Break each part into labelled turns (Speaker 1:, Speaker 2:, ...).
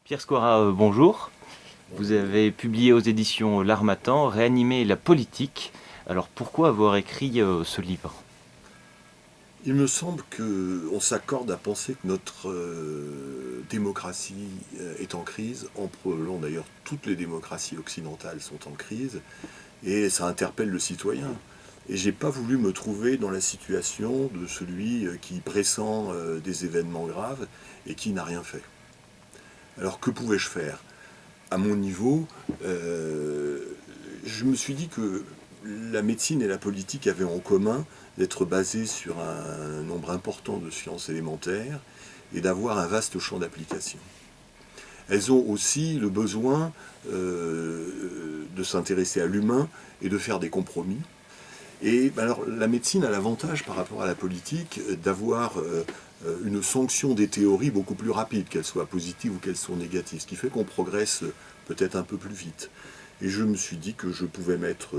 Speaker 1: Pierre Squara, bonjour. Vous avez publié aux éditions L'Harmattan, Réanimer la politique. Alors pourquoi avoir écrit ce livre?
Speaker 2: Il me semble qu'on s'accorde à penser que notre démocratie est en crise, en prolongant d'ailleurs toutes les démocraties occidentales sont en crise, et ça interpelle le citoyen. Et j'ai pas voulu me trouver dans la situation de celui qui pressent des événements graves et qui n'a rien fait. Alors que pouvais-je faire? À mon niveau, je me suis dit que la médecine et la politique avaient en commun d'être basées sur un nombre important de sciences élémentaires et d'avoir un vaste champ d'application. Elles ont aussi le besoin de s'intéresser à l'humain et de faire des compromis. Et alors la médecine a l'avantage par rapport à la politique d'avoir une sanction des théories beaucoup plus rapide, qu'elles soient positives ou qu'elles soient négatives, ce qui fait qu'on progresse peut-être un peu plus vite. Et je me suis dit que je pouvais mettre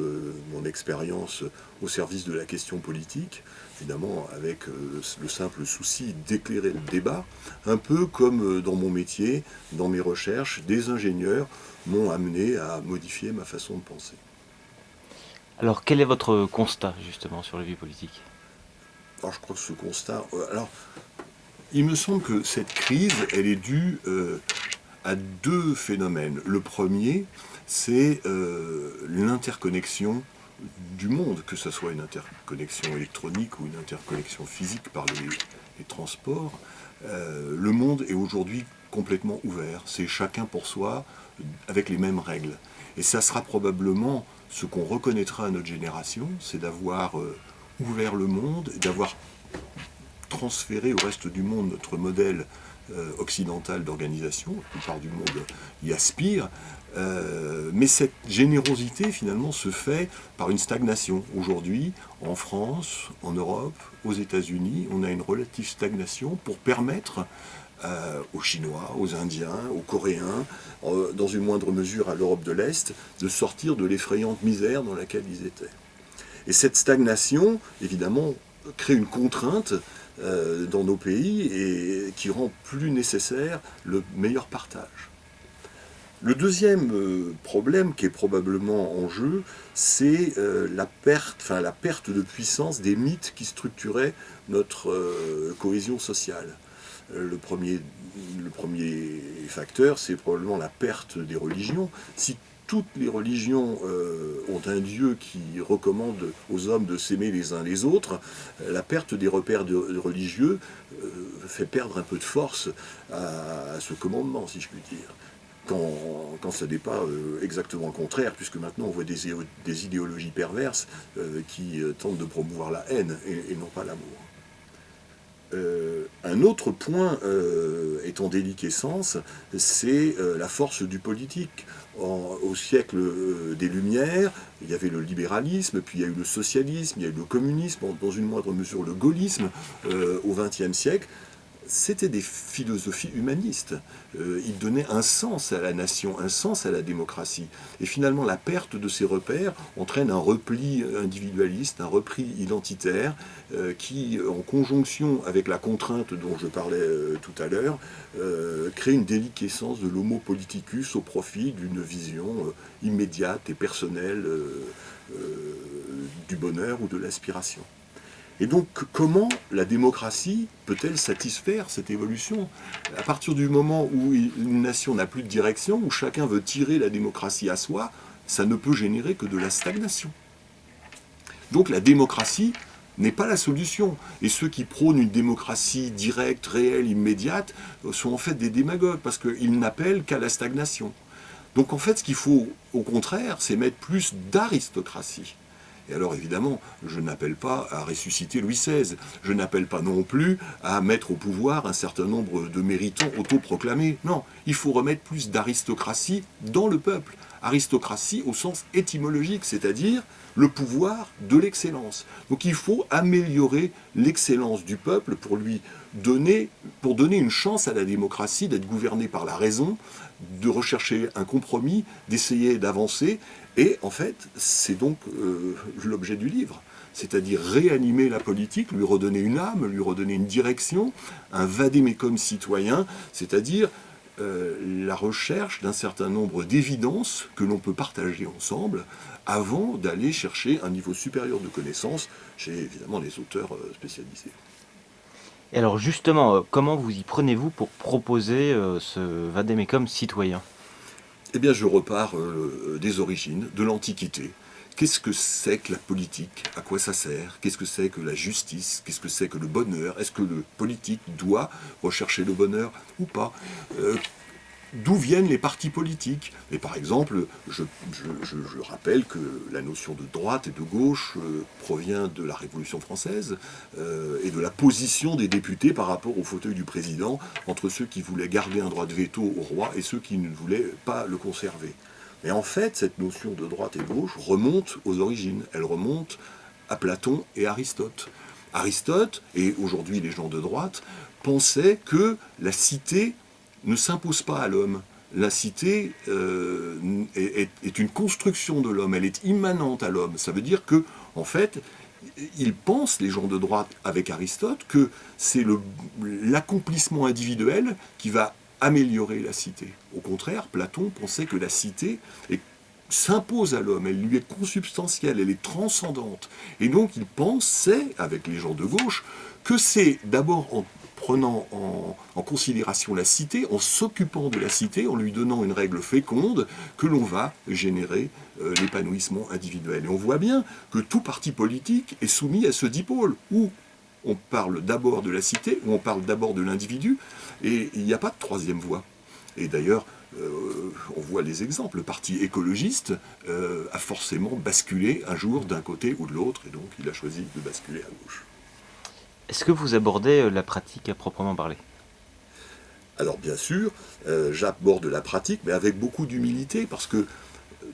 Speaker 2: mon expérience au service de la question politique, évidemment avec le simple souci d'éclairer le débat, un peu comme dans mon métier, dans mes recherches, des ingénieurs m'ont amené à modifier ma façon de penser.
Speaker 1: Alors quel est votre constat justement sur la vie politique?
Speaker 2: Alors je crois que ce constat... alors, il me semble que cette crise, elle est due à deux phénomènes. Le premier, c'est l'interconnexion du monde, que ce soit une interconnexion électronique ou une interconnexion physique par les transports. Le monde est aujourd'hui complètement ouvert. C'est chacun pour soi, avec les mêmes règles. Et ça sera probablement ce qu'on reconnaîtra à notre génération, c'est d'avoir ouvert le monde, d'avoir transféré au reste du monde notre modèle occidental d'organisation. La plupart du monde y aspire. Mais cette générosité, finalement, se fait par une stagnation. Aujourd'hui, en France, en Europe, aux États-Unis, on a une relative stagnation pour permettre aux Chinois, aux Indiens, aux Coréens, dans une moindre mesure à l'Europe de l'Est, de sortir de l'effrayante misère dans laquelle ils étaient. Et cette stagnation, évidemment, crée une contrainte dans nos pays et qui rend plus nécessaire le meilleur partage. Le deuxième problème qui est probablement en jeu, c'est la perte de puissance des mythes qui structuraient notre cohésion sociale. Le premier facteur, c'est probablement la perte des religions. Si toutes les religions ont un Dieu qui recommande aux hommes de s'aimer les uns les autres, la perte des repères religieux fait perdre un peu de force à ce commandement, si je puis dire. Quand ce n'est pas exactement le contraire, puisque maintenant on voit des idéologies perverses qui tentent de promouvoir la haine et non pas l'amour. Un autre point est en déliquescence, c'est la force du politique. Au siècle des Lumières, il y avait le libéralisme, puis il y a eu le socialisme, il y a eu le communisme, dans une moindre mesure le gaullisme au XXe siècle. C'était des philosophies humanistes. Ils donnaient un sens à la nation, un sens à la démocratie. Et finalement, la perte de ces repères entraîne un repli individualiste, un repli identitaire, qui, en conjonction avec la contrainte dont je parlais tout à l'heure, crée une déliquescence de l'homo politicus au profit d'une vision immédiate et personnelle du bonheur ou de l'aspiration. Et donc, comment la démocratie peut-elle satisfaire cette évolution? À partir du moment où une nation n'a plus de direction, où chacun veut tirer la démocratie à soi, ça ne peut générer que de la stagnation. Donc la démocratie n'est pas la solution. Et ceux qui prônent une démocratie directe, réelle, immédiate, sont en fait des démagogues, parce qu'ils n'appellent qu'à la stagnation. Donc en fait, ce qu'il faut, au contraire, c'est mettre plus d'aristocratie. Et alors évidemment, je n'appelle pas à ressusciter Louis XVI, je n'appelle pas non plus à mettre au pouvoir un certain nombre de méritants autoproclamés. Non, il faut remettre plus d'aristocratie dans le peuple. Aristocratie au sens étymologique, c'est-à-dire le pouvoir de l'excellence. Donc il faut améliorer l'excellence du peuple pour donner une chance à la démocratie d'être gouvernée par la raison, de rechercher un compromis, d'essayer d'avancer. Et en fait, c'est donc l'objet du livre, c'est-à-dire réanimer la politique, lui redonner une âme, lui redonner une direction, un vade-mecum citoyen, c'est-à-dire la recherche d'un certain nombre d'évidences que l'on peut partager ensemble avant d'aller chercher un niveau supérieur de connaissance chez évidemment les auteurs spécialisés.
Speaker 1: Et alors justement, comment vous y prenez-vous pour proposer ce Vademecum citoyen?
Speaker 2: Eh bien, je repars des origines, de l'Antiquité. Qu'est-ce que c'est que la politique? À quoi ça sert? Qu'est-ce que c'est que la justice? Qu'est-ce que c'est que le bonheur? Est-ce que le politique doit rechercher le bonheur ou pas? D'où viennent les partis politiques? Et par exemple, je rappelle que la notion de droite et de gauche provient de la Révolution française et de la position des députés par rapport au fauteuil du président, entre ceux qui voulaient garder un droit de veto au roi et ceux qui ne voulaient pas le conserver. Mais en fait, cette notion de droite et de gauche remonte aux origines. Elle remonte à Platon et Aristote. Aristote, et aujourd'hui les gens de droite, pensaient que la cité ne s'impose pas à l'homme. La cité est une construction de l'homme, elle est immanente à l'homme. Ça veut dire que, en fait, ils pensent, les gens de droite avec Aristote, que c'est l'accomplissement individuel qui va améliorer la cité. Au contraire, Platon pensait que la cité s'impose à l'homme, elle lui est consubstantielle, elle est transcendante. Et donc il pensait, avec les gens de gauche, que c'est d'abord en prenant en considération la cité, en s'occupant de la cité, en lui donnant une règle féconde, que l'on va générer l'épanouissement individuel. Et on voit bien que tout parti politique est soumis à ce dipôle, où on parle d'abord de la cité, où on parle d'abord de l'individu, et il n'y a pas de troisième voie. Et d'ailleurs, on voit les exemples. Le parti écologiste a forcément basculé un jour d'un côté ou de l'autre, et donc il a choisi de basculer à gauche.
Speaker 1: Est-ce que vous abordez la pratique à proprement parler?
Speaker 2: Alors bien sûr, j'aborde la pratique, mais avec beaucoup d'humilité, parce que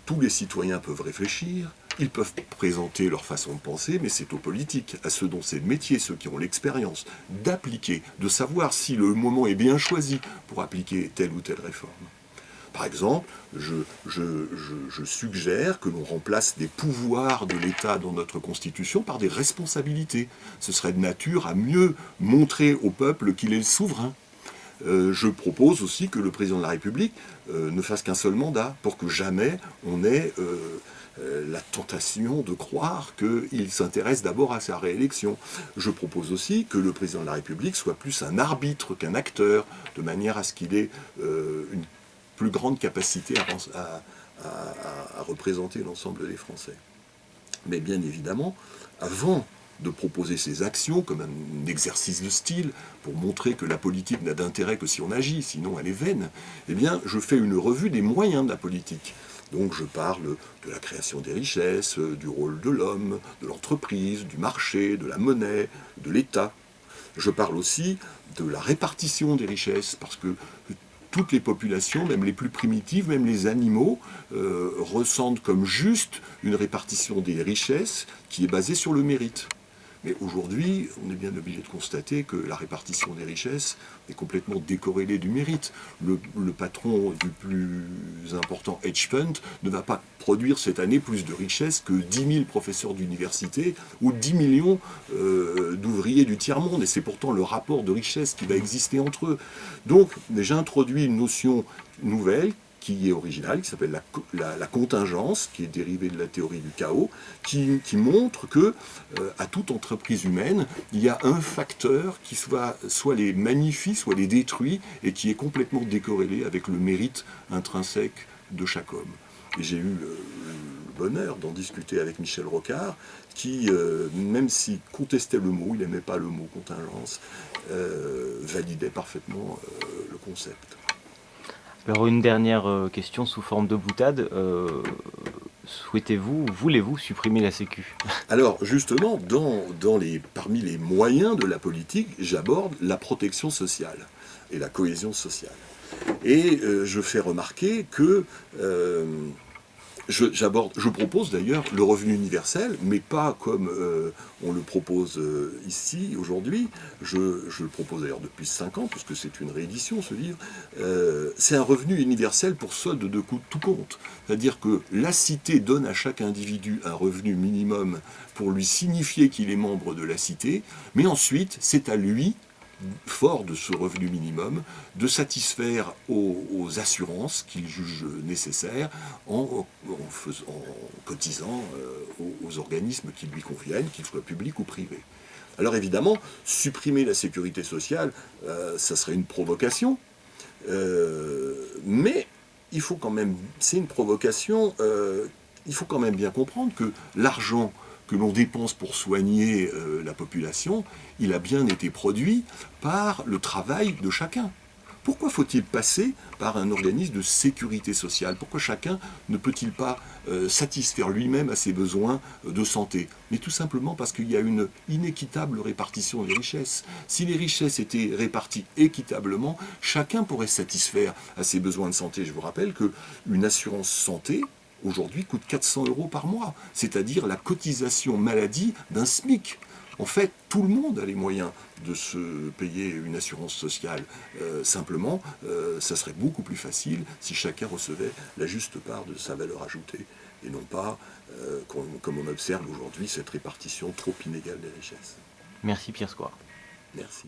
Speaker 2: tous les citoyens peuvent réfléchir, ils peuvent présenter leur façon de penser, mais c'est aux politiques, à ceux dont c'est le métier, ceux qui ont l'expérience, d'appliquer, de savoir si le moment est bien choisi pour appliquer telle ou telle réforme. Par exemple, je suggère que l'on remplace des pouvoirs de l'État dans notre Constitution par des responsabilités. Ce serait de nature à mieux montrer au peuple qu'il est le souverain. Je propose aussi que le président de la République ne fasse qu'un seul mandat, pour que jamais on ait la tentation de croire qu'il s'intéresse d'abord à sa réélection. Je propose aussi que le président de la République soit plus un arbitre qu'un acteur, de manière à ce qu'il ait une plus grande capacité à représenter l'ensemble des Français. Mais bien évidemment, avant de proposer ces actions comme un exercice de style pour montrer que la politique n'a d'intérêt que si on agit, sinon elle est vaine, eh bien je fais une revue des moyens de la politique. Donc je parle de la création des richesses, du rôle de l'homme, de l'entreprise, du marché, de la monnaie, de l'État. Je parle aussi de la répartition des richesses, parce que toutes les populations, même les plus primitives, même les animaux, ressentent comme juste une répartition des richesses qui est basée sur le mérite. Mais aujourd'hui, on est bien obligé de constater que la répartition des richesses est complètement décorrélée du mérite. Le patron du plus important hedge fund ne va pas produire cette année plus de richesses que 10 000 professeurs d'université ou 10 millions d'ouvriers du tiers-monde. Et c'est pourtant le rapport de richesse qui va exister entre eux. Donc, j'ai introduit une notion nouvelle qui est originale, qui s'appelle la contingence, qui est dérivée de la théorie du chaos, qui montre que à toute entreprise humaine, il y a un facteur qui soit les magnifie, soit les détruit, et qui est complètement décorrélé avec le mérite intrinsèque de chaque homme. Et j'ai eu le bonheur d'en discuter avec Michel Rocard, qui, même s'il contestait le mot, il n'aimait pas le mot contingence, validait parfaitement le concept.
Speaker 1: Alors une dernière question sous forme de boutade. Souhaitez-vous, voulez-vous supprimer la Sécu?
Speaker 2: Alors justement, parmi les moyens de la politique, j'aborde la protection sociale et la cohésion sociale. Et je fais remarquer que je propose d'ailleurs le revenu universel, mais pas comme on le propose ici, aujourd'hui. Je le propose d'ailleurs depuis 5 ans, puisque c'est une réédition, ce livre. C'est un revenu universel pour solde de tout compte. C'est-à-dire que la cité donne à chaque individu un revenu minimum pour lui signifier qu'il est membre de la cité, mais ensuite, c'est à lui fort de ce revenu minimum, de satisfaire aux assurances qu'il juge nécessaires en cotisant aux organismes qui lui conviennent, qu'ils soient publics ou privés. Alors évidemment, supprimer la sécurité sociale, ça serait une provocation, mais il faut quand même, c'est une provocation, il faut quand même bien comprendre que l'argent que l'on dépense pour soigner la population, il a bien été produit par le travail de chacun. Pourquoi faut-il passer par un organisme de sécurité sociale? Pourquoi chacun ne peut-il pas satisfaire lui-même à ses besoins de santé? Mais tout simplement parce qu'il y a une inéquitable répartition des richesses. Si les richesses étaient réparties équitablement, chacun pourrait satisfaire à ses besoins de santé. Je vous rappelle qu'une assurance santé, aujourd'hui, coûte 400 € par mois, c'est-à-dire la cotisation maladie d'un SMIC. En fait, tout le monde a les moyens de se payer une assurance sociale. Simplement, ça serait beaucoup plus facile si chacun recevait la juste part de sa valeur ajoutée, et non pas, comme on observe aujourd'hui, cette répartition trop inégale des richesses.
Speaker 1: Merci Pierre Square.
Speaker 2: Merci.